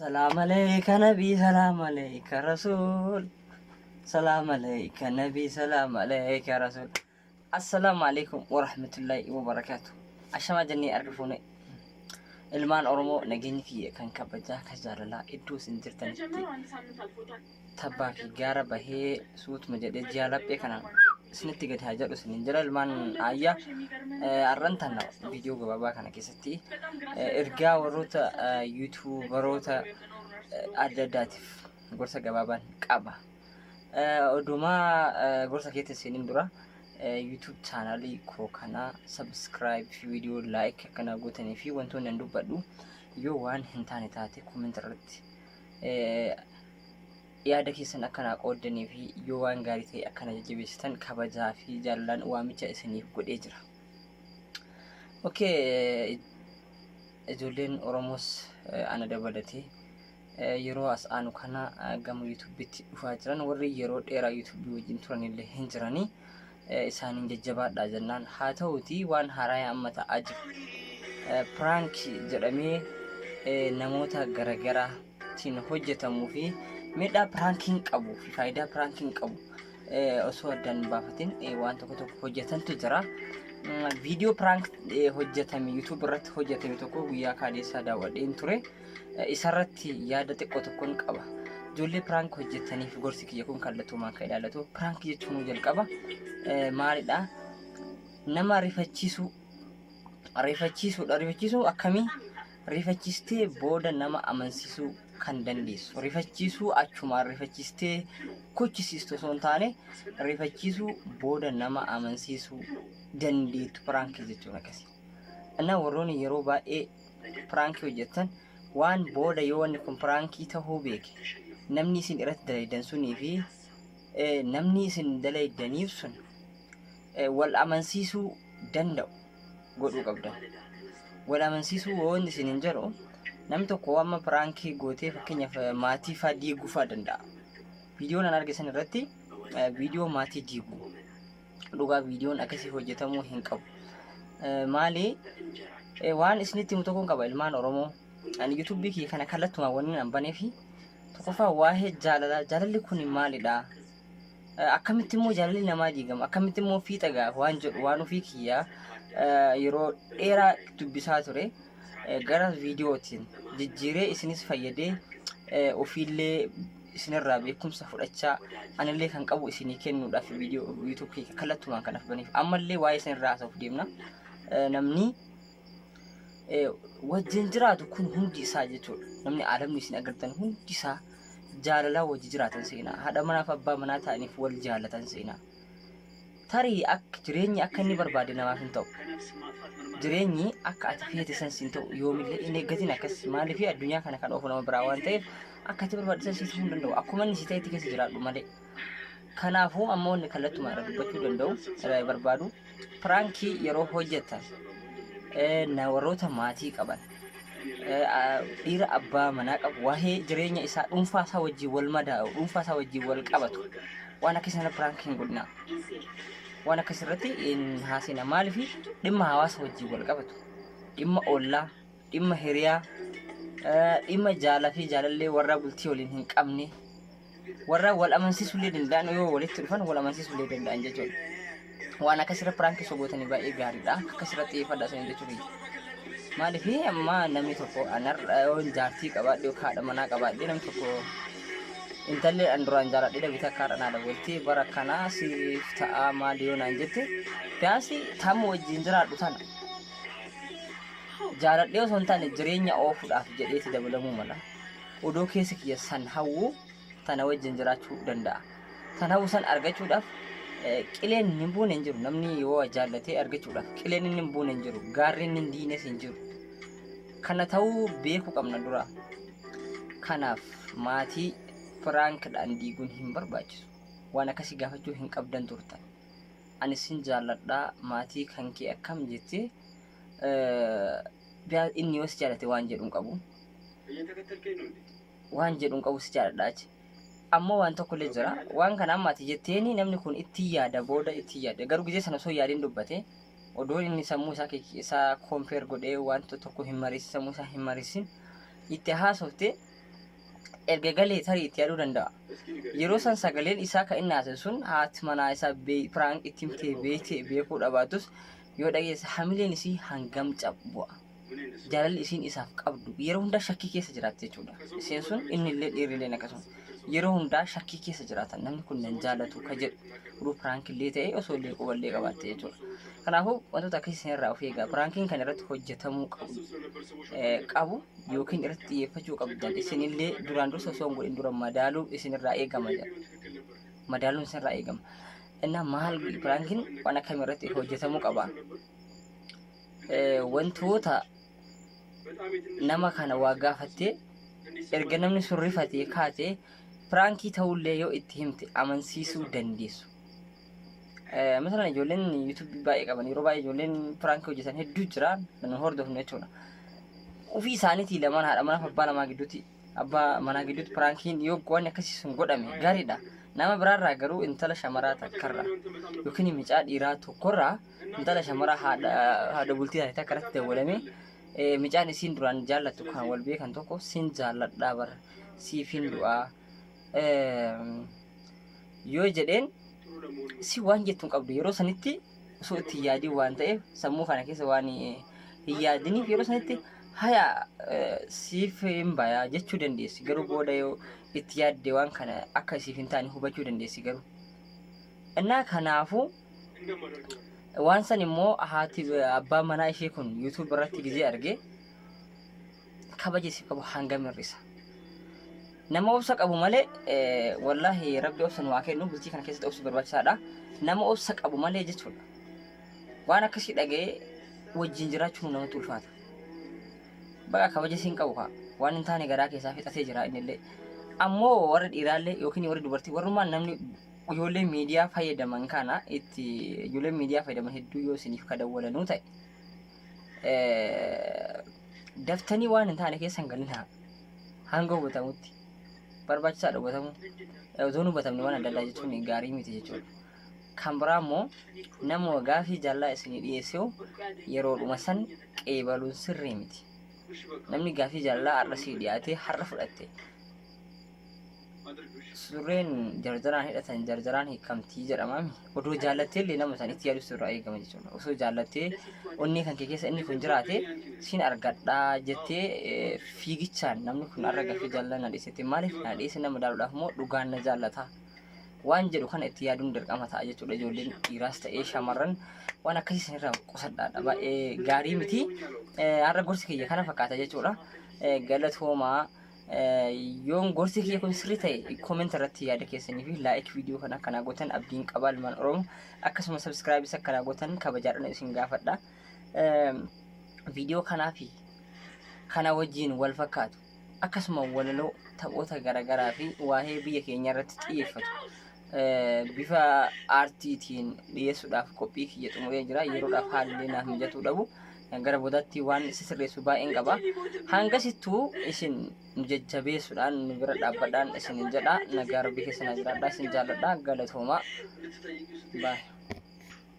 سلام عليك نبي سلام عليك رسول سلام عليك نبي سلام عليك رسول السلام عليكم ورحمة الله وبركاته عشان جني أعرفوني ilmaan oromoo nageenyi kiyya kan kabajaa kan jaalalaa iddoo isin jirtanitti tabbaa fi gaara bahee suutuma jedhee jaalaphee kanaan isinitti gadi haa jedhu isiniin jira ilmaan ayyaa arrantan viidiyoo gabaabaa kana keessatti ergaa warroota yuutuubaroota adda addaatiif gorsa gabaabaan qaba. Odumaa gorsa keetti isiniin dura YouTube channel koo kana subscribe fi video like kana gootanii fi wantoonni an dubbadhu yoo waan hin taane taate comment irratti yaada keessan akkana qooddanii fi yoo waan gaarii ta'e akkana jajjabeessitan kabajaa fi jaalalaan waamicha isiniif godhee jira. Okay, ijoolleen Oromoos ana dabalatee yeroo as aanu kana gama YouTubetti dhufaa jiran warri yeroo dheeraa YouTube wajjin turan illee hin jiranii isaaniin jajjabaadhaa jennaan haa ta'uutii waan haaraa amma ta'aa jiru prank jedhamee namoota garaagaraatiin hojjetamuu fi miidhaa prankiin qabu fi faayidaa prankiin qabu osoo addaan baafatin waan tokko hojjetantu jira. Viidiyoo prank hojjetame YouTube irratti hojjetame tokko guyyaa kaadeessaa daawwadheen ture isarratti yaada xiqqoo tokkoon qaba. Ijoollee prank hojjetaniif gorsi kiyya kun kallattumaan kan ilaallatu prank jechuun jalqaba maalidha nama rifachiisuu akkamii rifachiistee booda nama amansiisuu kan dandeessu rifachiisuu achumaan rifachiistee kuchisiistu osoo hin taane rifachiisuu booda nama amansiisuu dandeettu prank jechuun akkasii. Ana warroonni yeroo baay'ee prank hojjetan waan booda yoo wanni kun prankii ta'uu beeke namni isin irratti dalaydan sunii fi namni isin dalaydaniif sun wal amansiisuu danda'u godhuu qabdan. Wal amansiisuu waan isin hin jedhu namni tokko amma pranki gootee fakkeenyaaf maatii faa diiguu faa danda'a. Viidiyoon an argisan irratti viidiyoo maatii diiguu dhugaa viidiyoon akkasii hojjetamuu hin qabu. Maali waan isinitti himu tokkoon qaba ilmaan Oromoo ani YouTube kii kana kallattuma wanni an banee fi tokkoffaa waa'ee jaalalli kun maalidha? Akkamitti immoo jaalalli namaa diigama? Akkamitti immoo fiixa gaa waan jedhu waan ofii kiyyaa yeroo dheeraa dubbisaa ture gara viidiyootiin jijjiiree isinis fayyadee ofiillee isinirraa beekumsa fudhachaa anillee kan qabu isinii kennuudhaaf viidiyoo YouTube kii kallattumaan kanaaf baniif ammallee waa'ee isinirraa haasa'uuf deemna. Namni wajjin jiraatu kun hundi isaa jechuudha. Namni aalamni isin agartan hundi isaa jaalalaa wajji jiraatan seenaa. Haadha manaa fi abbaa manaa ta'aniif wal jaalatan seenaa. Tarii akka jireenyi akka inni barbaade namaaf hin ta'u. Jireenyi akka ati feete san siin ta'u yoomillee hin eeggatin akkas maaliif addunyaa kana kan oofu nama biraa waan ta'eef akka ati barbaade san siif hin danda'u. Akkuma inni si ta'etti keessa jiraadhu malee. Kanaafuu ammoo inni kallattumaan irra dubbachuu danda'u barbaadu pranki yeroo hojjetan warroota maatii qaban dhiira abbaa manaa qabu waa'ee jireenya isaa dhuunfaa isaa wajjin wal madaa'u dhuunfaa isaa wajjin wal qabatu waan akkasii prankiin godhina waan akkasirratti haasina maaliif dhimma hawaasa wajjin wal qabatu dhimma ollaa dhimma hiriyaa dhimma jaalala fi jaalallee warra bultii waliin hin qabne warra wal amansiisuullee danda'an yoo walitti dhufan wal amansiisuullee danda'an jechuudha. Waan akkasirra pranki sogootanii baay'ee gaariidha. Akkasirratti xiyyeeffadhaa sun jechuudha. Maaliif amma namni tokko anarra jaartii qabaadhe yookaan haadha manaa qabaadhe namni tokko intallee an duraan jaaladhe dhabite akka haadha naa dabaltee bara kanaa siif ta'a maali yoo naan jette biyaansi tamma wajjin jiraadhu tana jaaladhee osoo hin taane jireenya oofuudhaaf jedheeti dabalamuu mala. Odoo keessa kiyya san hawwu tana wajjin jiraachuu danda'a. Tan hawwu san argachuudhaaf qileen hin buune hin jiru. Namni yoo jaallatee argachuudhaaf qileen hin buune hin jiru. Gaarreen hin diines hin jiru. Kana ta'uu beekuu qabna dura. Kanaaf maatii prankiidhaan diiguun hin barbaachisu. Waan akkasii gaafachuu hin qabdan turtan. Ani sin jaalladhaa maatii kan kee akkam jettee inni yoo si jaallate waan jedhuun qabu. Waan jedhuun qabu si jaalladhaachi. Ammoo waan tokkollee jira waan kana ammaati jetteeni namni kun itti yaada booda itti yaada garuu gizee sana osoo yaadiin dubbate odoo inni sammuu isaa kompeer godhee wanta tokko hin mariisin sammuu isaa hin mariisin itti haasofte erga galee tarii itti yaaduu danda'a. Yeroo san sagaleen isaa kan inni haasa'e sun haati manaa isaa piraank itti himtee beektee beekuu dhabaatus yoo dhageesse hamileen isii hangam cabbu'a. Jaalalli isiin isaaf qabdu yeroo hundaa shakkii keessa jiraatti jechuudha. Isheen sun innillee dhiirrileen akkasuma yeroo hundaa shakkii keessa jiraatan namni kun nan jaalatu ka jedhu uruu piraankiillee ta'ee osoo illee quballee qabaatte jechuudha. Kanaafuu wantoota akkasii irraa of eegaa. Piraankiin kan irratti hojjetamuu qabu yookiin irratti xiyyeeffachuu qabdan isinillee duraan dursa osoo hin godhin dura madaaluu isinirraa eegama jedha. Madaaluun isinirraa eegama. Innaa maal piraankiin waan akkamii irratti hojjetamuu qaba? Wantoota nama kana waa gaafattee erga namni sun rifatee kaatee piraankii ta'ullee yoo itti himte amansiisuu dandeessu. Masalan ijoolleen yuutuubii baay'ee qaban yeroo baay'ee ijoolleen piraankii hojjetan hedduu jira nan hordofnu jechuudha. Ofii isaaniitii lamaan haadha manaa fi abbaa manaa gidduutti piraankiin yoo waan akkasii sun godhame gaariidha. Nama biraarraa garuu intala shamaraa takkarraa yookiin mucaa dhiiraa tokkorraa intala shamaraa haadha bultii taate takka irratti dabalamee mucaan isiin duraan jaallattu kan wal beekan tokko sin jaalladhaa bara siifin du'aa yoo jedheen si waan jettuun qabdu yeroo sanitti osoo itti yaadiin waan ta'eef sammuu kana keessa waan hin yaadiniif yeroo sanitti haya siif hin bayaa jechuu dandeessi. Garuu booda yoo itti yaadde waan kana akka siif hin taane hubachuu dandeessi garuu. Innaa kanaafuu waan san immoo haati abbaa manaa ishee kun YouTube irratti gizee arge kabaja si qabu hangam hir'isa. Nama obsa qabu malee wallahi rabbi obsa nu haa kennu bultii kana keessatti obsi barbaachisaadha. Nama obsa qabu malee jechuudha. Waan akkasii dhaga'ee wajjin jiraachuun namatti ulfaata. Baga kabaja siin qabu kaa waan hin taane garaa keessaa fixatee jira innillee. Ammoo warra dhiiraallee yookiin warra dubartii warrumaan namni ijoollee miidiyaa fayyadaman kana itti ijoollee miidiyaa fayyadaman hedduu yoo isiniif kadawwalanuu ta'e daftanii waan hin taane keessa hin galinaa hanga hubatamutti barbaachisaadha hubatamuu. Otoo hin hubatamne waan adda addaa jechuun gaarii miti jechuudha. Kan biraa immoo nama gaafii jaallaa isinii dhiyeessee yeroodhuma san qeebaluun sirrii miti. Namni gaafii jaallaa har'a sii dhiyaatee har'a fudhatte surreen jarjaraan hidhatan jarjaraan hiikamtii jedhamami. Odoo jaallattee illee nama sanitti yaaduu sirraa eegama jechuudha. Osoo jaallattee onnee kan kee keessa inni kun jiraate siin argadhaa jettee fiigichaan namni kun har'a gaafii jaallaa na dhiyeessite maaliif na dhiyeesse nama daaluudhaaf moo dhugaan na jaallata waan jedhu kana itti yaaduun dirqama ta'a jechuudha. Ijoolleen dhiiraas ta'ee shamarran waan akkasii sanirraa qusadhaadha. Baay'ee gaarii miti. Har'a gorsi kiyya kana fakkaata jechuudha. Galatoomaa. Yoon gorsi kiyya kun sirrii ta'e kooment irratti yaada keessanii fi laayik viidiyoo kana akkanaa gootan abdiin qabaa ilmaan Oromoo akkasuma sabskiraayibis akkanaa gootan kabajaadhaan isin gaafadha. Viidiyoo kanaa fi kana wajjin wal fakkaatu akkasuma walaloo taphoota garaagaraa fi waa'ee biyya keenya irratti xiyyeeffatu bifa aartiitiin dhiyeessuudhaaf qophii kiyya xumuree jira. Yeroodhaaf haalli naaf mijatuu dhabu gara boodatti waan sirreessu baay'een qaba. Hangasittuu isin nu jajjabeessuudhaan nu bira dhaabbadhaan isin jedha. Nagaa rabbii keessa na jiraadhaa isin jaalladhaa. Galatoomaa. Baay'ee.